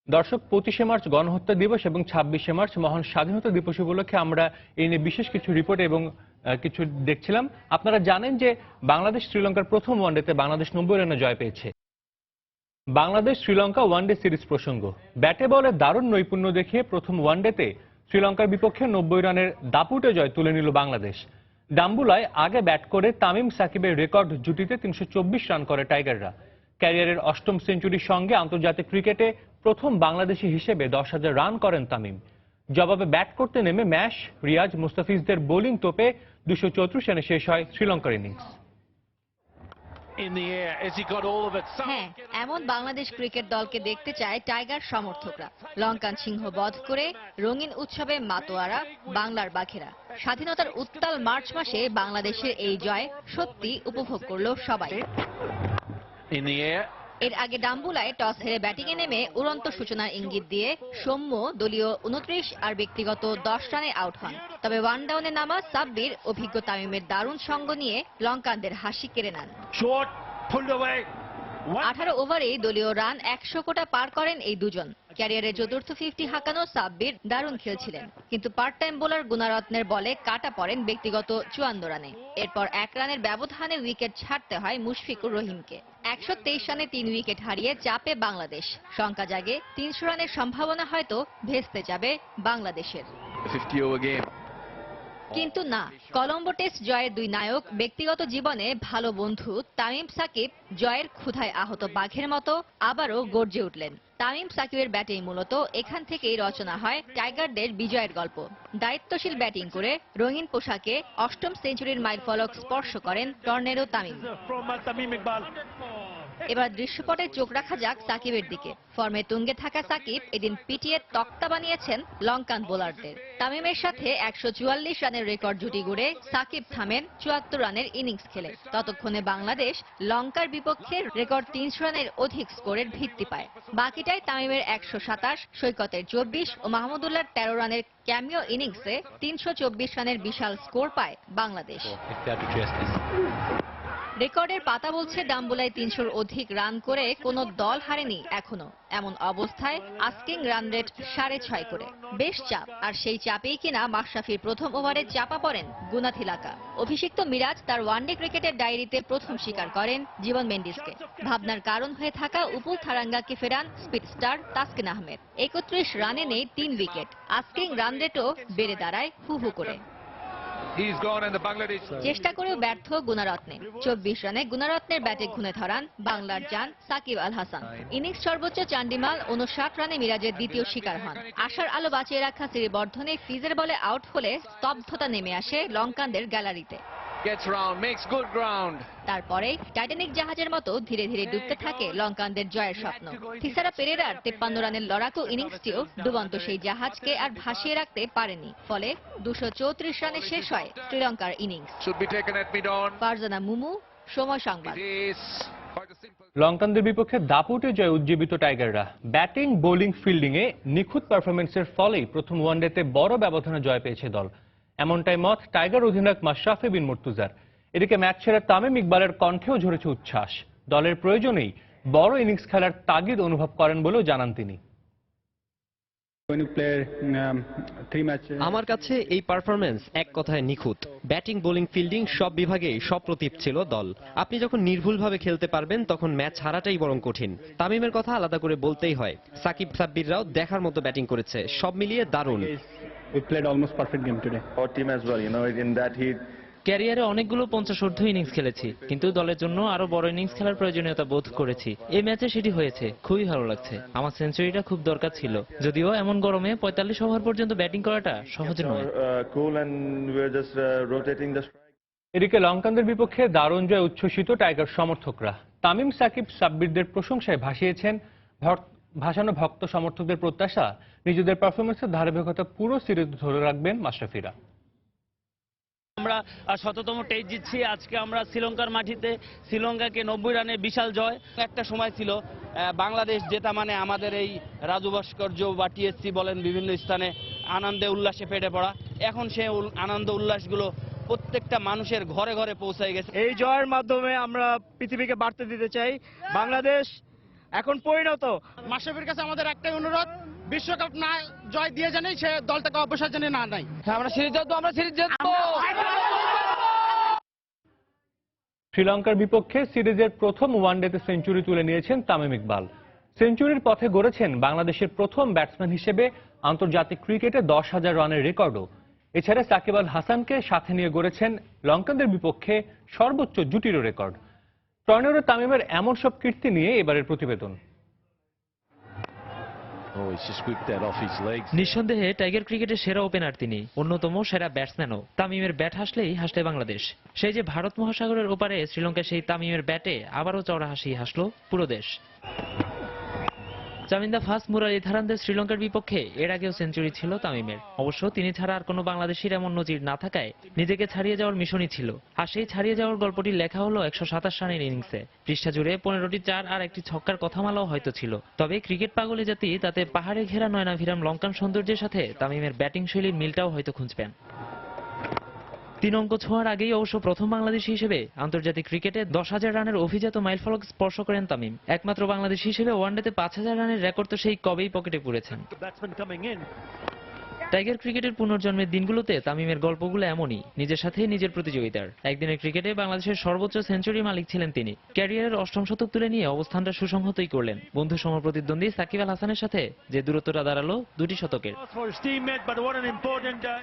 দর্শক, 25শে মার্চ গণহত্যা দিবস এবং 26শে মার্চ মহান স্বাধীনতা দিবস উপলক্ষে আমরা এই নিয়ে বিশেষ কিছু রিপোর্ট এবং কিছু দেখছিলাম। আপনারা জানেন যে বাংলাদেশ শ্রীলঙ্কার প্রথম ওয়ানডেতে বাংলাদেশ 90 রানে জয় পেয়েছে। বাংলাদেশ শ্রীলঙ্কা ওয়ানডে সিরিজ প্রসঙ্গ, ব্যাটে বলে দারুণ নৈপুণ্য দেখিয়ে প্রথম ওয়ানডেতে শ্রীলঙ্কার বিপক্ষে 90 রানের দাপুটে জয় তুলে নিল বাংলাদেশ। ডাম্বুলায় আগে ব্যাট করে তামিম সাকিবের রেকর্ড জুটিতে 324 রান করে টাইগাররা। ক্যারিয়ারের 8ম সেঞ্চুরির সঙ্গে আন্তর্জাতিক ক্রিকেটে প্রথম বাংলাদেশি হিসেবে 10,000 রান করেন তামিম। জবাবে ব্যাট করতে নেমে ম্যাশ, রিয়াজ, মুস্তাফিজদের বোলিং তোপে 234 রানে শেষ হয় শ্রীলঙ্কার ইনিংস। হ্যাঁ, এমন বাংলাদেশ ক্রিকেট দলকে দেখতে চায় টাইগার সমর্থকরা। লঙ্কান সিংহ বধ করে রঙিন উৎসবে মাতোয়ারা বাংলার বাঘেরা। স্বাধীনতার উত্তাল মার্চ মাসে বাংলাদেশের এই জয় সত্যি উপভোগ করল সবাই। এর আগে ডাম্বুলায় টস হেরে ব্যাটিংয়ে নেমে উড়ন্ত সূচনার ইঙ্গিত দিয়ে সৌম্য দলীয় 29 আর ব্যক্তিগত 10 রানে আউট হন। তবে ওয়ান ডাউনে নামা সাব্বির অভিজ্ঞ তামিমের দারুণ সঙ্গ নিয়ে লঙ্কানদের হাসি কেড়ে নেন। 18 ওভারে দলীয় রান 100 কোটা পার করেন এই দুজন। ক্যারিয়ারে চতুর্থ 50 হাঁকানো সাব্বির দারুণ খেলছিলেন, কিন্তু পার্ট টাইম বোলার গুণারত্নের বলে কাটা পড়েন ব্যক্তিগত 54 রানে। এরপর 1 রানের ব্যবধানে উইকেট ছাড়তে হয় মুশফিকুর রহিমকে। 123 রানে 3 উইকেট হারিয়ে চাপে বাংলাদেশ। শঙ্কা জাগে 300 রানের সম্ভাবনা হয়তো ভেস্তে যাবে বাংলাদেশের। কিন্তু না, কলম্বো টেস্ট জয়ের দুই নায়ক ব্যক্তিগত জীবনে ভালো বন্ধু তামিম সাকিব জয়ের ক্ষুধায় আহত বাঘের মতো আবারও গর্জে উঠলেন। তামিম সাকিবের ব্যাটিং মূলত এখান থেকেই রচনা হয় টাইগারদের বিজয়ের গল্প। দায়িত্বশীল ব্যাটিং করে রঙিন পোশাকে 8ম সেঞ্চুরির মাইলফলক স্পর্শ করেন টর্নেডো তামিম। এবার দৃশ্যপটে চোখ রাখা যাক সাকিবের দিকে। ফর্মে তুঙ্গে থাকা সাকিব এদিন পিটিয়ে তক্তা বানিয়েছেন লঙ্কান বোলারদের। তামিমের সাথে 144 রানের রেকর্ড জুটি গড়ে সাকিব থামেন 74 রানের ইনিংস খেলে। ততক্ষণে বাংলাদেশ লঙ্কার বিপক্ষে রেকর্ড 300 রানের অধিক স্কোরের ভিত্তি পায়। বাকিটাই তামিমের 127, সৈকতের 24 ও মাহমুদুল্লাহর 13 রানের ক্যামিও ইনিংসে 324 রানের বিশাল স্কোর পায় বাংলাদেশ। রেকর্ডের পাতা বলছে ডাম্বুলায় 300-র অধিক রান করে কোনো দল হারেনি এখনো। এমন অবস্থায় আস্কিং রান রেট 6.5 করে। বেশ চাপ, আর সেই চাপেই কিনা মাশরাফির প্রথম ওভারে চাপা পড়েন গুনাথিলাকা। অভিষিক্ত মিরাজ তার ওয়ানডে ক্রিকেটের ডায়েরিতে প্রথম স্বীকার করেন জীবন মেন্ডিসকে। ভাবনার কারণ হয়ে থাকা উপুল থারাঙ্গাকে ফেরান স্পিড স্টার তাসকিন আহমেদ। 31 রানে নেই 3 উইকেট। আস্কিং রান রেটও বেড়ে দাঁড়ায় হু হু করে। চেষ্টা করেও ব্যর্থ গুণারত্নে। 24 রানে গুণারত্নের ব্যাটে ঘুণে ধরান বাংলার জান সাকিব আল হাসান। ইনিংস সর্বোচ্চ চান্ডিমাল 59 রানে মিরাজের দ্বিতীয় শিকার হন। আশার আলো বাঁচিয়ে রাখা শ্রীবর্ধনে ফ্রিজের বলে আউট হলে স্তব্ধতা নেমে আসে লঙ্কানদের গ্যালারিতে। তারপরে টাইটানিক জাহাজের মতো ধীরে ধীরে ডুবতে থাকে লঙ্কানদের জয়ের স্বপ্ন। থিসারা পেরেরার 53 রানের লড়াকু ইনিংসটিও ডুবন্ত সেই জাহাজকে আর ভাসিয়ে রাখতে পারেনি। ফলে 234 রানে শেষ হয় শ্রীলঙ্কার ইনিংস। ফারজানা মুমু, সময় সংবাদ। লঙ্কানদের বিপক্ষে দাপুটে জয় উজ্জীবিত টাইগাররা। ব্যাটিং, বোলিং, ফিল্ডিং এ নিখুঁত পারফরমেন্সের ফলেই প্রথম ওয়ানডেতে বড় ব্যবধানে জয় পেয়েছে দল। এমনটাই মত টাইগার অধিনায়ক মাশরাফি বিন মুর্তজার। এদিকে ম্যাচ ছেড়ে তামিম ইকবালের কণ্ঠেও ঝরেছে উচ্ছ্বাস। দলের প্রয়োজনেই বড় ইনিংস খেলার তাগিদ অনুভব করেন বলেও জানান তিনি। আমার কাছে এই পারফরমেন্স এক কথায় নিখুঁত। ব্যাটিং, বোলিং, ফিল্ডিং সব বিভাগেই সপ্রতিভ ছিল দল। আপনি যখন নির্ভুলভাবে খেলতে পারবেন তখন ম্যাচ হারাটাই বরং কঠিন। তামিমের কথা আলাদা করে বলতেই হয়। সাকিব সাব্বিররাও দেখার মতো ব্যাটিং করেছে। সব মিলিয়ে দারুণ। ক্যারিয়ারে অনেকগুলো 50 ইনিংস খেলেছি, কিন্তু দলের জন্য আরো বড় ইনিংস খেলার প্রয়োজনীয়তা বোধ করেছি। এই ম্যাচে সেটি হয়েছে। খুবই ভালো লাগছে। আমার সেঞ্চুরিটা খুব দরকার ছিল, যদিও এমন গরমে 45 ওভার পর্যন্ত ব্যাটিং করাটা সহজ নয়। এদিকে লঙ্কানদের বিপক্ষে দারুণ জয় উচ্ছ্বসিত টাইগার সমর্থকরা। তামিম, সাকিব, সাব্বিরদের প্রশংসায় ভাসিয়েছেন। ভাসানো ভক্ত সমর্থকদের প্রত্যাশা নিজেদের পারফরমেন্সের ধারাবাহিকতা পুরো সিরিজ ধরে রাখবেন মাশরাফিরা। আমরা ১৭তম টেস্ট জিতছি আজকে আমরা শ্রীলঙ্কার মাটিতে। শ্রীলঙ্কাকে 90 রানের বিশাল জয়। একটা সময় ছিল বাংলাদেশ জেতা মানে আমাদের এই রাজু ভাস্কর্য বা টিএসসি বলেন বিভিন্ন স্থানে আনন্দে উল্লাসে ফেটে পড়া। এখন সে আনন্দ উল্লাসগুলো প্রত্যেকটা মানুষের ঘরে ঘরে পৌঁছায় গেছে। এই জয়ের মাধ্যমে আমরা পৃথিবীকে বার্তা দিতে চাই বাংলাদেশ এখন পরিণত। মাশরাফির কাছে আমাদের একটাই অনুরোধ, বিশ্বকাপ না জয় দিয়ে জানি সে দলটাকে অবসর জানি না নাই। আমরা সিরিজ জিতবো। শ্রীলঙ্কার বিপক্ষে সিরিজের প্রথম ওয়ানডেতে সেঞ্চুরি তুলে নিয়েছেন তামিম ইকবাল। সেঞ্চুরির পথে গড়েছেন বাংলাদেশের প্রথম ব্যাটসম্যান হিসেবে আন্তর্জাতিক ক্রিকেটে 10,000 রানের রেকর্ডও। এছাড়া সাকিব আল হাসানকে সাথে নিয়ে গড়েছেন লঙ্কানদের বিপক্ষে সর্বোচ্চ জুটিরও রেকর্ড। টর্নেডো তামিমের এমন সব কীর্তি নিয়ে এবারের প্রতিবেদন। নিঃসন্দেহে টাইগার ক্রিকেটের সেরা ওপেনার তিনি, অন্যতম সেরা ব্যাটসম্যানও। তামিমের ব্যাট হাসলেই হাসলে বাংলাদেশ। সেই যে ভারত মহাসাগরের ওপারে শ্রীলঙ্কায় সেই তামিমের ব্যাটে আবারও চওড়া হাসি হাসলো পুরো দেশ। জামিন্দা ফাস্ট মুরালিধারানদের শ্রীলঙ্কার বিপক্ষে এর আগেও সেঞ্চুরি ছিল তামিমের। অবশ্য তিনি ছাড়া আর কোনো বাংলাদেশির এমন নজির না থাকায় নিজেকে ছাড়িয়ে যাওয়ার মিশনই ছিল। আর সেই ছাড়িয়ে যাওয়ার গল্পটি লেখা হলো 127 রানের ইনিংসে। পৃষ্ঠা জুড়ে 15টি 4 আর একটি ছক্কার কথামালাও হয়তো ছিল। তবে ক্রিকেট পাগলে জাতি তাতে পাহাড়ে ঘেরা নয়নাভিরাম লঙ্কান সৌন্দর্যের সাথে তামিমের ব্যাটিং শৈলীর মিলটাও হয়তো খুঁজবেন। 3 অঙ্ক ছোঁয়ার আগেই অবশ্য প্রথম বাংলাদেশি হিসেবে আন্তর্জাতিক ক্রিকেটে 10,000 রানের অভিজাত মাইলফলক স্পর্শ করেন তামিম। একমাত্র বাংলাদেশি হিসেবে ওয়ানডেতে 5,000 রানের রেকর্ড তো সেই কবেই পকেটে পুরেছেন। টাইগার ক্রিকেটের পুনর্জন্মের দিনগুলোতে তামিমের গল্পগুলো এমনই, নিজের সাথে নিজের প্রতিযোগিতার। একদিনের ক্রিকেটে বাংলাদেশের সর্বোচ্চ সেঞ্চুরি মালিক ছিলেন তিনি। ক্যারিয়ারের 8ম শতক তুলে নিয়ে অবস্থানটা সুসংহতই করলেন। বন্ধু সমপ্রতিদ্বন্দ্বী সাকিব আল হাসানের সাথে যে দূরত্বটা দাঁড়ালো 2টি শতকের।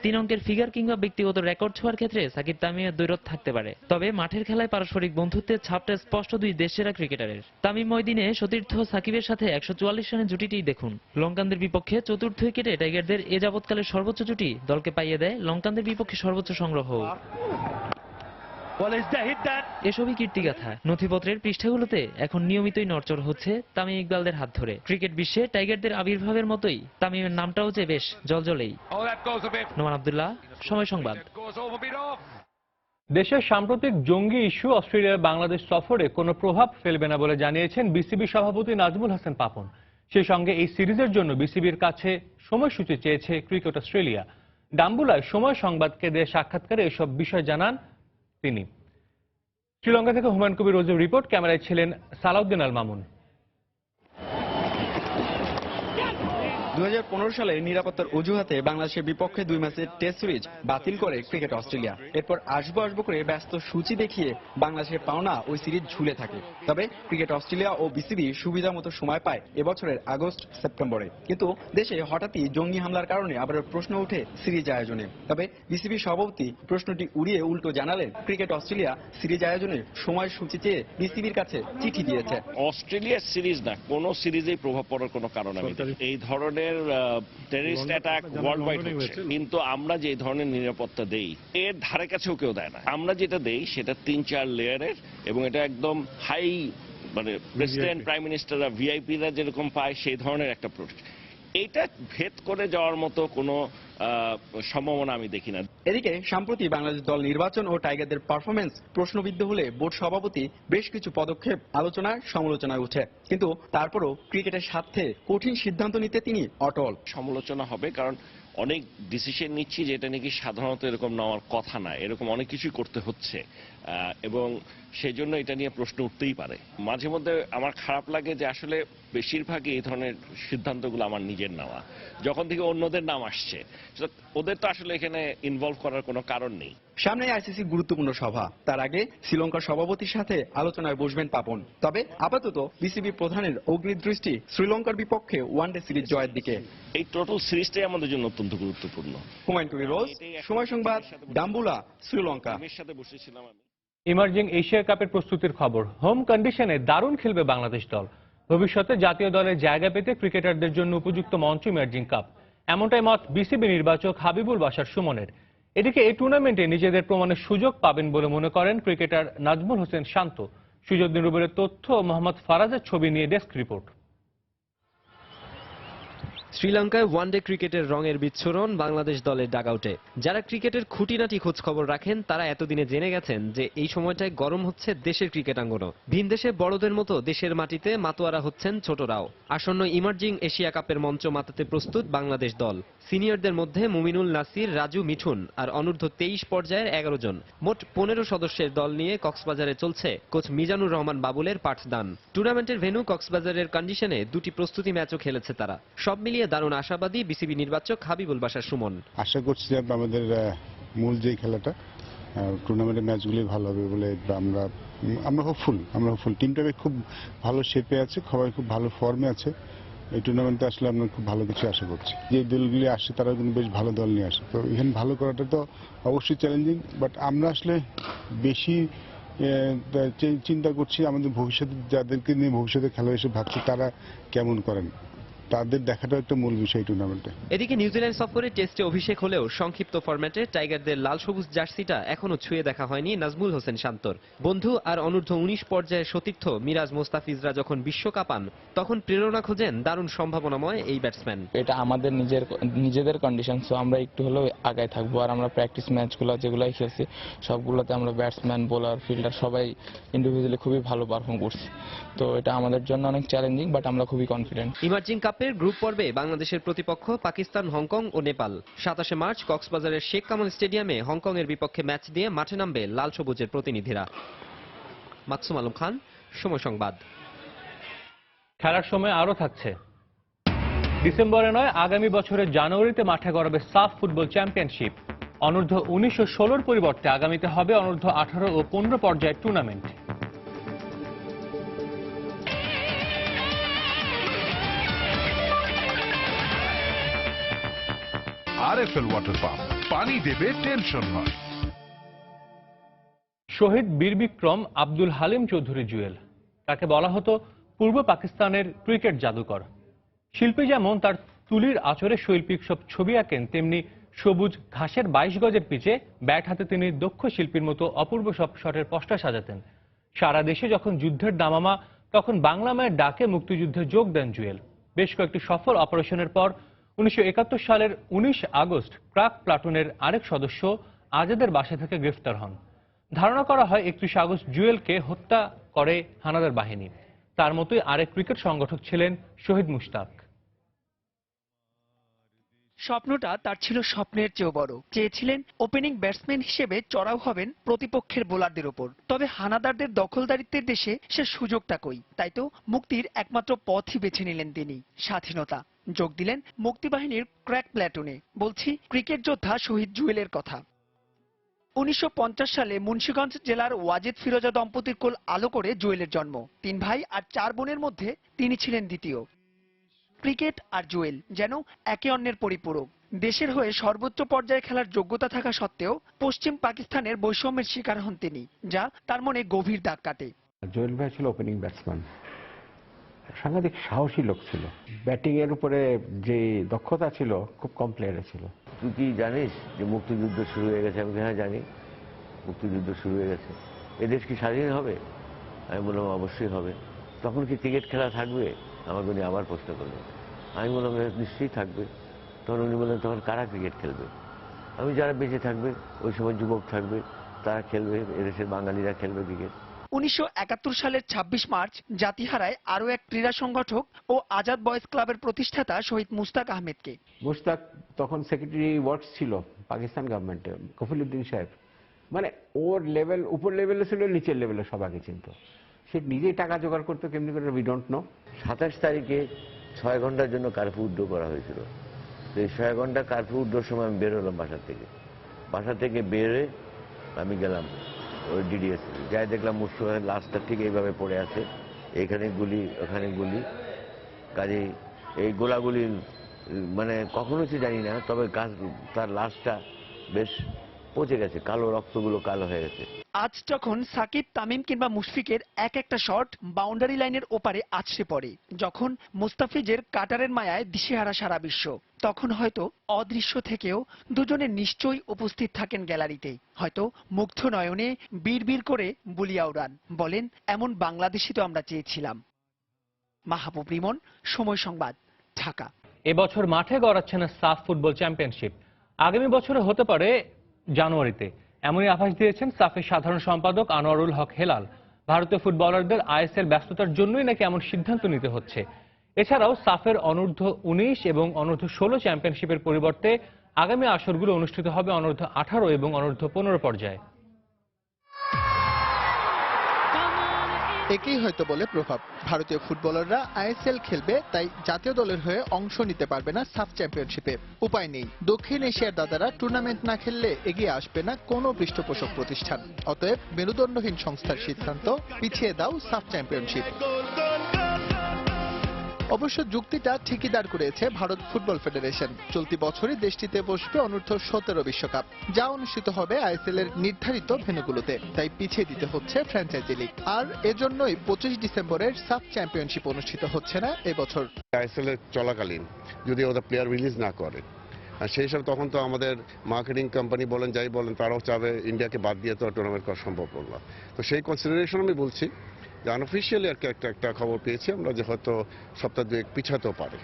3 অঙ্কের ফিগার কিংবা ব্যক্তিগত রেকর্ড ছোঁয়ার ক্ষেত্রে সাকিব তামিমের দ্বৈরথ থাকতে পারে, তবে মাঠের খেলায় পারস্পরিক বন্ধুত্বের ছাপটা স্পষ্ট দুই দেশসেরা ক্রিকেটারের। তামিমময় দিনে সতীর্থ সাকিবের সাথে 144 রানের জুটিটিই দেখুন। লঙ্কানদের বিপক্ষে চতুর্থ উইকেটে টাইগারদের এ যাবৎকালের সর্বোচ্চ জুটি দলকে পাইয়ে দেয় লঙ্কানদের বিপক্ষে সর্বোচ্চ সংগ্রহ। এসবই কীর্তিগাথা। নথিপত্রের পৃষ্ঠাগুলোতে এখন নিয়মিতই নড়চড় হচ্ছে তামিম ইকবালদের হাত ধরে। ক্রিকেট বিশ্বে টাইগারদের আবির্ভাবের মতোই তামিমের নামটাও যে বেশ জলজলেই। নোমান আব্দুল্লাহ, সময় সংবাদ। দেশের সাম্প্রতিক জঙ্গি ইস্যু অস্ট্রেলিয়ার বাংলাদেশ সফরে কোনো প্রভাব ফেলবে না বলে জানিয়েছেন বিসিবি সভাপতি নাজমুল হাসান পাপন। সেই সঙ্গে এই সিরিজের জন্য বিসিবির কাছে সময়সূচি চেয়েছে ক্রিকেট অস্ট্রেলিয়া। ডাম্বুলায় সময় সংবাদকে দেয়া সাক্ষাৎকারে এসব বিষয় জানান তিনি। শ্রীলঙ্কা থেকে হুমায়ুন কবির রোজের রিপোর্ট, ক্যামেরায় ছিলেন সালাউদ্দিন আল মামুন। 2015 সালে নিরাপত্তার অজুহাতে বাংলাদেশের বিপক্ষে 2 ম্যাচের টেস্ট সিরিজ বাতিল করে ক্রিকেট অস্ট্রেলিয়া। এরপর আসবো করে ব্যস্ত সূচি দেখিয়ে বাংলাদেশের পাওনা ওই সিরিজ ঝুলে থাকে। তবে ক্রিকেট অস্ট্রেলিয়া ও বিসিবি সুবিধা মতো সময় পায় এবছরের আগস্ট সেপ্টেম্বরে। কিন্তু দেশে হঠাৎই জঙ্গি হামলার কারণে আবার প্রশ্ন ওঠে সিরিজ আয়োজনে। তবে বিসিবি সভাপতি প্রশ্নটি উড়িয়ে উল্টো জানালেন ক্রিকেট অস্ট্রেলিয়া সিরিজ আয়োজনে সময়সূচি চেয়ে বিসিবির কাছে চিঠি দিয়েছে। অস্ট্রেলিয়ার সিরিজ না, কোনো সিরিজেই প্রভাব পড়ার কোনো কারণ আমি এই ধরনের টেররিস্ট অ্যাটাক ওয়ার্ল্ড ওয়াইড হচ্ছে, কিন্তু আমরা যে ধরনের নিরাপত্তা দেই এর ধারে কাছেও কেউ দেয় না। আমরা যেটা দেই সেটা 3-4 লেয়ারের, এবং এটা একদম হাই, মানে প্রেসিডেন্ট প্রাইম মিনিস্টাররা ভিআইপিরা যেরকম পায় সেই ধরনের একটা প্রোডাক্ট। এইটা ভেদ করে যাওয়ার মতো কোনো সম্ভাবনা আমি দেখি না। এদিকে সম্প্রতি বাংলাদেশ দল নির্বাচন ও টাইগারদের পারফরমেন্স প্রশ্নবিদ্ধ হলে বোর্ড সভাপতি বেশ কিছু পদক্ষেপ আলোচনায় সমালোচনায় উঠে, কিন্তু তারপরও ক্রিকেটের স্বার্থে কঠিন সিদ্ধান্ত নিতে তিনি অটল। সমালোচনা হবে, কারণ অনেক ডিসিশন নিচ্ছি যেটা নাকি সাধারণত এরকম নেওয়ার কথা না, এরকম অনেক কিছুই করতে হচ্ছে, এবং সেই জন্য এটা নিয়ে প্রশ্ন উঠতেই পারে। মাঝে মধ্যে আমার খারাপ লাগে যে আসলে বেশিরভাগই এই ধরনের সিদ্ধান্তগুলো আমার নিজের নেওয়া, যখন থেকে অন্যদের নাম আসছে ওদের তো আসলে এখানে ইনভলভ করার কোনো কারণ নেই। সামনে আইসিসি গুরুত্বপূর্ণ সভা, তার আগে শ্রীলঙ্কার সভাপতির সাথে আলোচনায় বসবেন পাপন। তবে আপাতত বিসিবি প্রধানের অগ্নিদৃষ্টি শ্রীলঙ্কার বিপক্ষে ওয়ানডে সিরিজ জয়ের দিকে। এই টোটাল সিরিজটাই আমাদের জন্য অত্যন্ত গুরুত্বপূর্ণ। হুমায়ুন কবির রোজ, সময় সংবাদ, ডাম্বুলা, শ্রীলঙ্কা। সাথে বসেছিলাম আমি। ইমার্জিং এশিয়া কাপের প্রস্তুতির খবর। হোম কন্ডিশনে দারুণ খেলবে বাংলাদেশ দল। ভবিষ্যতে জাতীয় দলের জায়গা পেতে ক্রিকেটারদের জন্য উপযুক্ত মঞ্চ ইমার্জিং কাপ, এমনটাই মত বিসিবি নির্বাচক হাবিবুল বাশার সুমনের। এদিকে এই টুর্নামেন্টে নিজেদের প্রমাণের সুযোগ পাবেন বলে মনে করেন ক্রিকেটার নাজমুল হোসেন শান্ত। সুজউদ্দিন রুবেলের তথ্য, মোহাম্মদ ফারাজের ছবি নিয়ে ডেস্ক রিপোর্ট। শ্রীলঙ্কায় ওয়ানডে ক্রিকেটের রঙের বিচ্ছুরণ বাংলাদেশ দলের ডাগআউটে। যারা ক্রিকেটের খুঁটিনাটি খোঁজ খবর রাখেন তারা এতদিনে জেনে গেছেন যে এই সময়টায় গরম হচ্ছে দেশের ক্রিকেট আঙ্গনও। ভিনদেশে বড়দের মতো দেশের মাটিতে মাতোয়ারা হচ্ছেন ছোটরাও। আসন্ন ইমার্জিং এশিয়া কাপের মঞ্চ মাতাতে প্রস্তুত বাংলাদেশ দল। সিনিয়রদের মধ্যে মুমিনুল নাসির, রাজু, মিঠুন আর অনূর্ধ্ব 23 পর্যায়ের 11 জন, মোট 15 সদস্যের দল নিয়ে কক্সবাজারে চলছে কোচ মিজানুর রহমান বাবুলের পাঠদান। টুর্নামেন্টের ভেন্যু কক্সবাজারের কন্ডিশনে 2টি প্রস্তুতি ম্যাচও খেলেছে তারা। সব মিলিয়ে দারুণ আশাবাদী বিসিবি নির্বাচক হাবিবুল বাশার সুমন। আশা করছি যে আমাদের মূল যে খেলাটা টুর্নামেন্টের ম্যাচগুলি ভালো হবে বলে আমরা হোপফুল। টিমটা খুব ভালো শেপে আছে, সবাই খুব ভালো ফর্মে আছে। এই টুর্নামেন্টে আসলে আমরা খুব ভালো কিছু আশা করছি। যে দলগুলি আসে তারা কিন্তু বেশ ভালো দল নিয়ে আসে, তো এখানে ভালো করাটা তো অবশ্যই চ্যালেঞ্জিং। বাট আমরা আসলে বেশি চিন্তা করছি আমাদের ভবিষ্যতে, যাদেরকে নিয়ে ভবিষ্যতে খেলা এসে ভাবছি তারা কেমন করেন, তাদের দেখাটা একটা মূল বিষয় টুর্নামেন্টে। এদিকে নিউজিল্যান্ড সফরে টেস্টে অভিষেক হলেও সংক্ষিপ্ত ফরম্যাটে টাইগারদের লাল সবুজ জার্সিটা এখনো ছুঁয়ে দেখা হয়নি নাজমুল হোসেন শান্তর। বন্ধু আর অনূর্ধ্ব 19 পর্যায়ের সতীর্থ মিরাজ মোস্তাফিজরা যখন বিশ্বকাপ পান তখন প্রেরণা খোঁজেন দারুণ সম্ভাবনাময় এই ব্যাটসম্যান। এটা আমাদের নিজেদের কন্ডিশন, সো আমরা একটু হলেও আগায় থাকবো। আর আমরা প্র্যাকটিস ম্যাচগুলো যেগুলাই খেলছি সবগুলোতে আমরা ব্যাটসম্যান, বোলার, ফিল্ডার সবাই ইন্ডিভিজুয়ালি খুবই ভালো পারফর্ম করছি। তো এটা আমাদের জন্য অনেক চ্যালেঞ্জিং, বাট আমরা খুবই কনফিডেন্ট। ইমার্জিং কাপ সাফের গ্রুপ পর্বে বাংলাদেশের প্রতিপক্ষ পাকিস্তান, হংকং ও নেপাল। 27 মার্চ কক্সবাজারের শেখ কামাল স্টেডিয়ামে হংকং এর বিপক্ষে ম্যাচ দিয়ে মাঠে নামবে লাল সবুজের প্রতিনিধিরা। মাকসুম আলম খান, সময় সংবাদ। খেলার সময় আরও থাকছে। ডিসেম্বরে নয়, আগামী বছরের জানুয়ারিতে মাঠে গড়াবে সাফ ফুটবল চ্যাম্পিয়নশিপ। অনূর্ধ্ব 19 ও 16 পরিবর্তে আগামীতে হবে অনূর্ধ্ব 18 ও 15 পর্যায়ের টুর্নামেন্ট। আরএফএল ওয়াটার পাম্প, পানি দেবে টেনশন নয়। শহীদ বীর বিক্রম আব্দুল হালিম চৌধুরী জুয়েল, তাকে বলা হতো পূর্ব পাকিস্তানের ক্রিকেট জাদুকর। শিল্পী যেমন তার তুলির আঁচড়ে শৈল্পিক সব ছবি আঁকেন, তেমনি সবুজ ঘাসের 22 গজের পিচে ব্যাট হাতে তিনি দক্ষ শিল্পীর মতো অপূর্ব সব শটের পসরা সাজাতেন। সারা দেশে যখন যুদ্ধের দামামা, তখন বাংলা মায়ের ডাকে মুক্তিযুদ্ধে যোগ দেন জুয়েল। বেশ কয়েকটি সফল অপারেশনের পর 1971 সালের 19 আগস্ট ক্রাক প্লাটুনের আরেক সদস্য আজাদের বাসা থেকে গ্রেফতার হন। ধারণা করা হয় 31 আগস্ট জুয়েলকে হত্যা করে হানাদার বাহিনী। তার মতোই আরেক ক্রিকেট সংগঠক ছিলেন শহীদ মুশতাক। স্বপ্নটা তার ছিল স্বপ্নের চেয়েও বড়। চেয়েছিলেন ওপেনিং ব্যাটসম্যান হিসেবে চড়াও হবেন প্রতিপক্ষের বোলারদের ওপর। তবে হানাদারদের দখলদারিত্বের দেশে সে সুযোগটা কই। তাই তো মুক্তির একমাত্র পথই বেছে নিলেন তিনি, স্বাধীনতা। যোগ দিলেন মুক্তিবাহিনীর ক্র্যাক প্ল্যাটুনে। বলছি ক্রিকেট যোদ্ধা শহীদ জুয়েলের কথা। 1950 সালে মুন্সিগঞ্জ জেলার ওয়াজেদ ফিরোজা দম্পতির কোল আলো করে জুয়েলের জন্ম। 3 ভাই আর 4 বোনের মধ্যে তিনি ছিলেন দ্বিতীয়। ক্রিকেট আর জুয়েল যেন একে অন্যের পরিপূরক। দেশের হয়ে সর্বোচ্চ পর্যায়ে খেলার যোগ্যতা থাকা সত্ত্বেও পশ্চিম পাকিস্তানের বৈষম্যের শিকার হন তিনি, যা তার মনে গভীর দাগ কাটে। জুয়েল ভাই ছিল ওপেনিং ব্যাটসম্যান, সাংঘাতিক সাহসী লোক ছিল। ব্যাটিং এর উপরে যে দক্ষতা ছিল, খুব কম প্লেয়ারে ছিল। তুই কি জানিস যে মুক্তিযুদ্ধ শুরু হয়ে গেছে? আমি হ্যাঁ জানি, মুক্তিযুদ্ধ শুরু হয়ে গেছে। এদেশ কি স্বাধীন হবে? আমি বললাম অবশ্যই হবে। তখন কি ক্রিকেট খেলা থাকবে? আমাকে উনি আবার প্রশ্ন করলেন। আমি বললাম নিশ্চয়ই থাকবে। তখন উনি বললেন তখন কারা ক্রিকেট খেলবে? আমি যারা বেঁচে থাকবে, ওই সময় যুবক থাকবে, তারা খেলবে, এদেশের বাঙালিরা খেলবে ক্রিকেট। 1971 সালের 26 মার্চ জাতি হারায় আরো এক ক্রীড়া সংগঠক ও আজাদ বয়েজ ক্লাবের প্রতিষ্ঠাতা শহীদ মুশতাক আহমেদকে। মুশতাক তখন সেক্রেটারি ওয়ার্কস ছিল পাকিস্তান গভর্নমেন্টে, কফিলউদ্দিন সাহেব। মানে ওর লেভেল উপর লেভেলে ছিল, নিচের লেভেলে সবাইকে চিনত। সে নিজেই টাকা জোগাড় করতো কেমনি করে, উই ডোন্ট নো। 27 তারিখে 6 ঘন্টার জন্য কারফিউ উড্ডো করা হয়েছিল। তো এই 6 ঘন্টা কারফিউ উড্ডোর সময় আমি বের হলাম বাসা থেকে বেরোয় আমি গেলাম ওই ডিডিএস, যাই দেখলাম মুশতাকের লাশটা ঠিক এইভাবে পড়ে আছে, এইখানে গুলি ওখানে গুলি। কাজে এই গোলাগুলি মানে কখনো সে জানি না, তবে তার লাশটা বেশ পচে গেছে, কালো রক্তগুলো কালো হয়ে গেছে। আজ যখন সাকিব, তামিম কিংবা মুশফিকের এক একটা শট বাউন্ডারি লাইনের ওপারে আছড়ে পড়ে, যখন মুস্তাফিজের কাটারের মায়ায় দিশেহারা সারা বিশ্ব, তখন হয়তো অদৃশ্য থেকেও দুজনে নিশ্চয়ই উপস্থিত থাকেন গ্যালারিতে। হয়তো মুগ্ধ নয়নে বীর করে বুলিয়া উড়ান, বলেন এমন বাংলাদেশই তো আমরা চেয়েছিলাম। মাহবুব রিমন, সময় সংবাদ, ঢাকা। এবছর মাঠে গড়াচ্ছে না সাফ ফুটবল চ্যাম্পিয়নশিপ। আগামী বছরে হতে পারে জানুয়ারিতে, এমনই আভাস দিয়েছেন সাফের সাধারণ সম্পাদক আনোয়ারুল হক হেলাল। ভারতীয় ফুটবলারদের আইএসএল ব্যস্ততার জন্যই নাকি এমন সিদ্ধান্ত নিতে হচ্ছে। এছাড়াও সাফের অনূর্ধ্ব 19 এবং অনূর্ধ্ব 16 চ্যাম্পিয়নশিপের পরিবর্তে আগামী আসরগুলো অনুষ্ঠিত হবে অনূর্ধ্ব 18 এবং অনূর্ধ্ব 15 পর্যায়ে। একেই হয়তো বলে প্রভাব। ভারতীয় ফুটবলাররা আইএসএল খেলবে, তাই জাতীয় দলের হয়ে অংশ নিতে পারবে না সাফ চ্যাম্পিয়নশিপে। উপায় নেই, দক্ষিণ এশিয়ার দাদারা টুর্নামেন্ট না খেললে এগিয়ে আসবে না কোনো পৃষ্ঠপোষক প্রতিষ্ঠান। অতএব মেরুদণ্ডহীন সংস্থার সিদ্ধান্ত, পিছিয়ে দাও সাফ চ্যাম্পিয়নশিপ। অবশ্য যুক্তিটা ঠিকই দাঁড় করিয়েছে ভারত ফুটবল ফেডারেশন। চলতি বছরই দেশটিতে বসবে অনূর্ধ্ব 17 বিশ্বকাপ, যা অনুষ্ঠিত হবে আইএসএল এর নির্ধারিত ভেন্যুগুলোতে। তাই পিছিয়ে দিতে হচ্ছে ফ্র্যাঞ্চাইজি লিগ। আর এজন্যই 25 ডিসেম্বরের সাফ চ্যাম্পিয়নশিপ অনুষ্ঠিত হচ্ছে না এবছর। আইএসএল এর চলাকালীন যদি ওদের প্লেয়ার রিলিজ না করে, আর সেই হিসাবে তখন তো আমাদের মার্কেটিং কোম্পানি বলেন, যাই বলেন, তারাও চাবে ইন্ডিয়াকে বাদ দিয়ে তো টুর্নামেন্ট করা সম্ভব হলো না। তো সেই কনসিডারেশন আমি বলছি যে আনঅফিসিয়ালি আর কি একটা খবর পেয়েছি আমরা, যে হয়তো সপ্তাহ দুয়েক পিছাতেও পারে।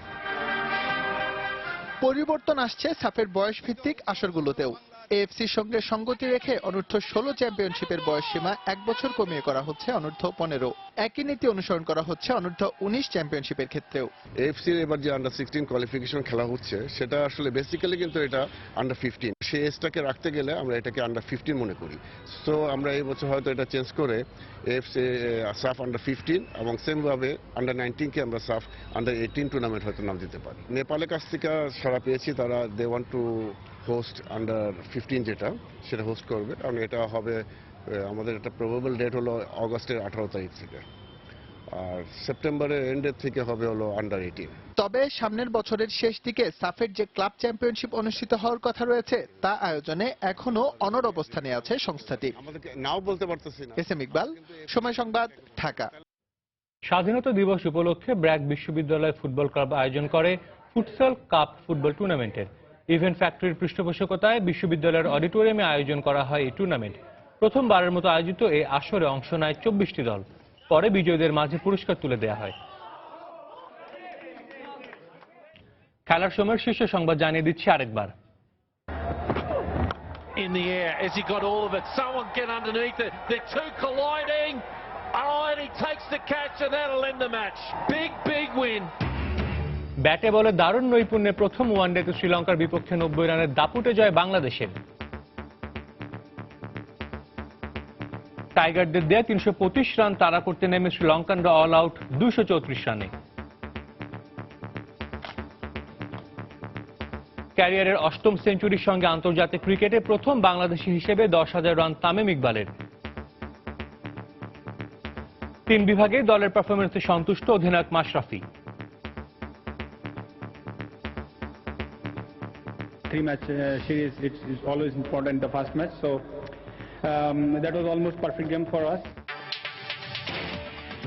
পরিবর্তন আসছে সাফের বয়স ভিত্তিক আসরগুলোতেও। এএফসির সঙ্গে সঙ্গতি রেখে অনূর্ধ্ব 16 চ্যাম্পিয়নশিপের বয়সসীমা 1 বছর কমিয়ে করা হচ্ছে অনূর্ধ্ব 15। একই নীতি অনুসরণ করা হচ্ছে অনূর্ধ্ব 19 চ্যাম্পিয়নশিপের ক্ষেত্রেও। এএফসির এবার যে আন্ডার 16 কোয়ালিফিকেশন খেলা হচ্ছে সেটা আসলে বেসিক্যালি কিন্তু এটা আন্ডার 15, সেই এজটাকে রাখতে গেলে আমরা এটাকে আন্ডার 15 মনে করি। সো আমরা এই বছর হয়তো এটা চেঞ্জ করে এএফসি সাফ আন্ডার 15 এবং সেমভাবে আন্ডার 19 কে আমরা সাফ আন্ডার 18 টুর্নামেন্ট হয়তো নাম দিতে পারি। নেপালের কাছ থেকে সাড়া পেয়েছি, তারা they want to host under 15, যেটা সেটা হোস্ট করবে। কারণ এটা হবে আমাদের একটা প্রবাবল ডেট হলো অগস্টের 18 তারিখ থেকে, আর সেপ্টেম্বরের এন্ডের থেকে হবে হলো আন্ডার 18। তবে সামনের বছরের শেষ দিকে সাফের যে ক্লাব চ্যাম্পিয়নশিপ অনুষ্ঠিত হওয়ার কথা রয়েছে তা আয়োজনে এখনো অনড় অবস্থানে আছে সংস্থাটি। আমাদেরকে নাও বলতে পারতেছি না। এস এম ইকবাল, সময় সংবাদ, ঢাকা। স্বাধীনতা দিবস উপলক্ষে ব্র্যাক বিশ্ববিদ্যালয় ফুটবল ক্লাব আয়োজন করে ফুটসাল কাপ ফুটবল টুর্নামেন্টের। ইভেন্ট ফ্যাক্টরির পৃষ্ঠপোষকতায় বিশ্ববিদ্যালয়ের অডিটোরিয়ামে আয়োজন করা হয় এই টুর্নামেন্ট। প্রথমবারের মতো আয়োজিত এই আসরে অংশ নেয় 24টি দল। পরে বিজয়ীদের মাঝে পুরস্কার তুলে দেওয়া হয়। খেলার সময়ের শীর্ষ সংবাদ জানিয়ে দিচ্ছি আরেকবার। In the air, has he got all of it? Someone get underneath it. They're two colliding. Oh, and he takes the catch, and that'll end the match. Big win. ব্যাটে বলে দারুণ নৈপুণ্যে প্রথম ওয়ানডেতে শ্রীলঙ্কার বিপক্ষে 90 রানের দাপুটে জয় বাংলাদেশের। টাইগারদের দেয়া 325 রান তাড়া করতে নেমে শ্রীলঙ্কানরা অল আউট 234 রানে। ক্যারিয়ারের 8ম সেঞ্চুরির সঙ্গে আন্তর্জাতিক ক্রিকেটে প্রথম বাংলাদেশি হিসেবে 10,000 রান তামিম ইকবালের। 3 বিভাগে দলের পারফরম্যান্সে সন্তুষ্ট অধিনায়ক Mashrafe. 3-match series, it's always important the first match, so that was almost perfect game for us.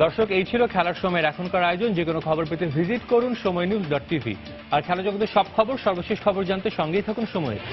দর্শক, এই ছিল খেলার সময়ের এখনকার আয়োজন। যে কোনো খবর পেতে ভিজিট করুন সময়নিউজ.tv। আর খেলা জগতের সব খবর, সর্বশেষ খবর জানতে সঙ্গেই থাকুন সময়ের।